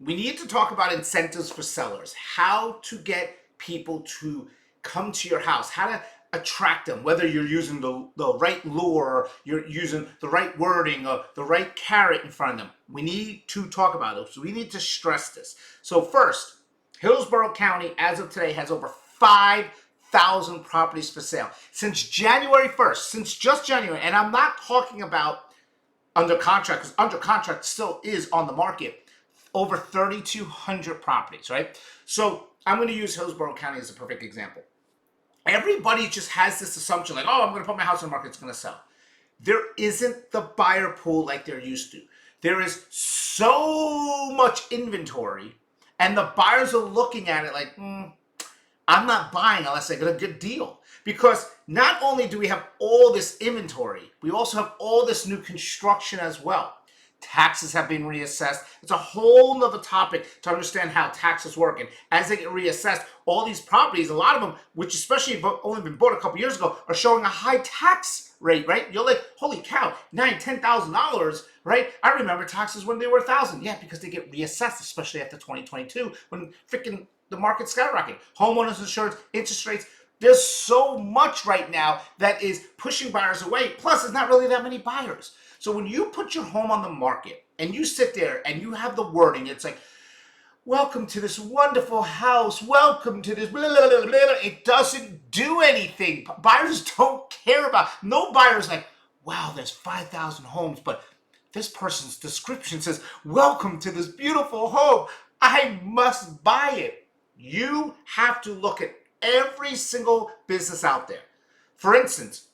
we need to talk about incentives for sellers, how to get people to come to your house, how to attract them, whether you're using the right lure, you're using the right wording, or the right carrot in front of them. We need to talk about it. So we need to stress this. So first, Hillsborough County, as of today, has over 5,000 properties for sale. Since January 1st, since just January, and I'm not talking about under contract, because under contract still is on the market, over 3,200 properties, right? So I'm going to use Hillsborough County as a perfect example. Everybody just has this assumption like, oh, I'm going to put my house on the market, it's going to sell. There isn't the buyer pool like there used to. There is so much inventory, and the buyers are looking at it like, I'm not buying unless I get a good deal. Because not only do we have all this inventory, we also have all this new construction as well. Taxes have been reassessed. It's a whole nother topic to understand how taxes work. And as they get reassessed, all these properties, a lot of them, which especially have only been bought a couple years ago, are showing a high tax rate, right? You're like, holy cow, $9,000, $10,000, right? I remember taxes when they were $1,000. Yeah, because they get reassessed, especially after 2022, when freaking the market skyrocketed. Homeowners insurance, interest rates. There's so much right now that is pushing buyers away. Plus, there's not really that many buyers. So when you put your home on the market and you sit there and you have the wording, it's like, welcome to this wonderful house. Welcome to this blah, blah, blah, blah. It doesn't do anything. Buyers don't care about. No buyer's like, wow, there's 5,000 homes, but this person's description says, welcome to this beautiful home. I must buy it. You have to look at every single business out there. For instance,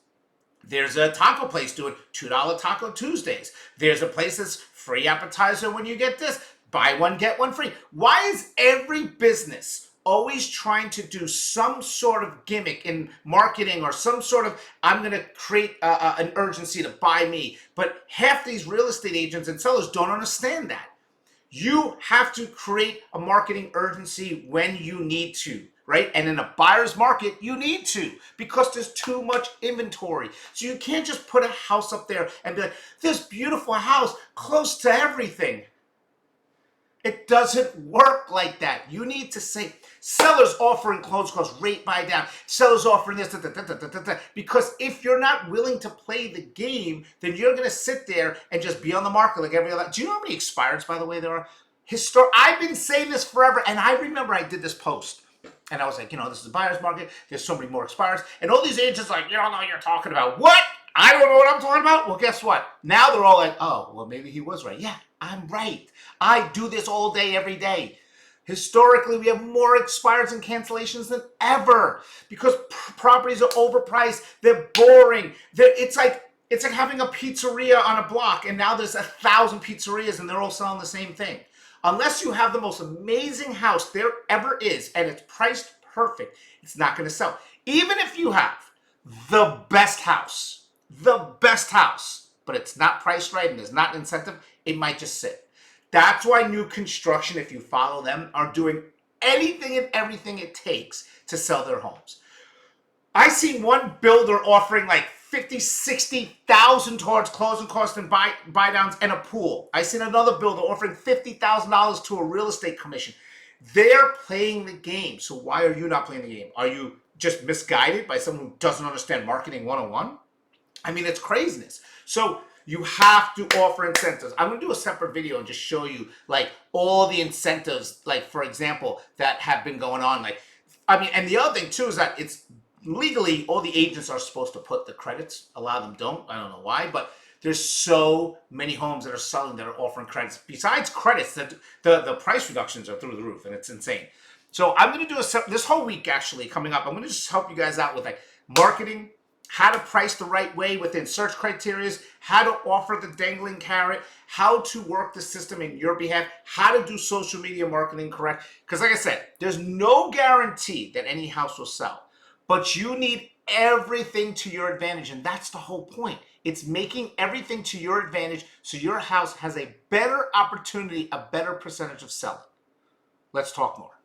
there's a taco place doing $2 Taco Tuesdays. There's a place that's free appetizer when you get this. Buy one, get one free. Why is every business always trying to do some sort of gimmick in marketing or some sort of, I'm going to create an urgency to buy me? But half these real estate agents and sellers don't understand that. You have to create a marketing urgency when you need to, right? And in a buyer's market, you need to, because there's too much inventory. So you can't just put a house up there and be like, this beautiful house close to everything. It doesn't work like that. You need to say, sellers offering closed cost rate buy down, sellers offering this, because if you're not willing to play the game, then you're going to sit there and just be on the market like every other. Do you know how many expireds, by the way, there are? I've been saying this forever, and I remember I did this post. And I was like, this is a buyer's market. There's so many more expires. And all these agents are like, you don't know what you're talking about. What? I don't know what I'm talking about? Well, guess what? Now they're all like, oh, well, maybe he was right. Yeah, I'm right. I do this all day, every day. Historically, we have more expires and cancellations than ever because properties are overpriced. They're boring. It's like having a pizzeria on a block, and now there's 1,000 pizzerias, and they're all selling the same thing. Unless you have the most amazing house there ever is, and it's priced perfect, it's not going to sell. Even if you have the best house, but it's not priced right and there's not an incentive, it might just sit. That's why new construction, if you follow them, are doing anything and everything it takes to sell their homes. I seen one builder offering like $50,000, $60,000 towards closing costs and buy downs and a pool. I seen another builder offering $50,000 to a real estate commission. They're playing the game. So why are you not playing the game? Are you just misguided by someone who doesn't understand marketing 101? I mean, it's craziness. So you have to offer incentives. I'm going to do a separate video and just show you like all the incentives, like for example, that have been going on. And the other thing too is that it's legally, all the agents are supposed to put the credits. A lot of them don't. I don't know why, but there's so many homes that are selling that are offering credits. Besides credits, the price reductions are through the roof, and it's insane. So I'm going to do this whole week, actually, coming up. I'm going to just help you guys out with like marketing, how to price the right way within search criteria, how to offer the dangling carrot, how to work the system in your behalf, how to do social media marketing correct. Because like I said, there's no guarantee that any house will sell. But you need everything to your advantage, and that's the whole point. It's making everything to your advantage so your house has a better opportunity, a better percentage of selling. Let's talk more.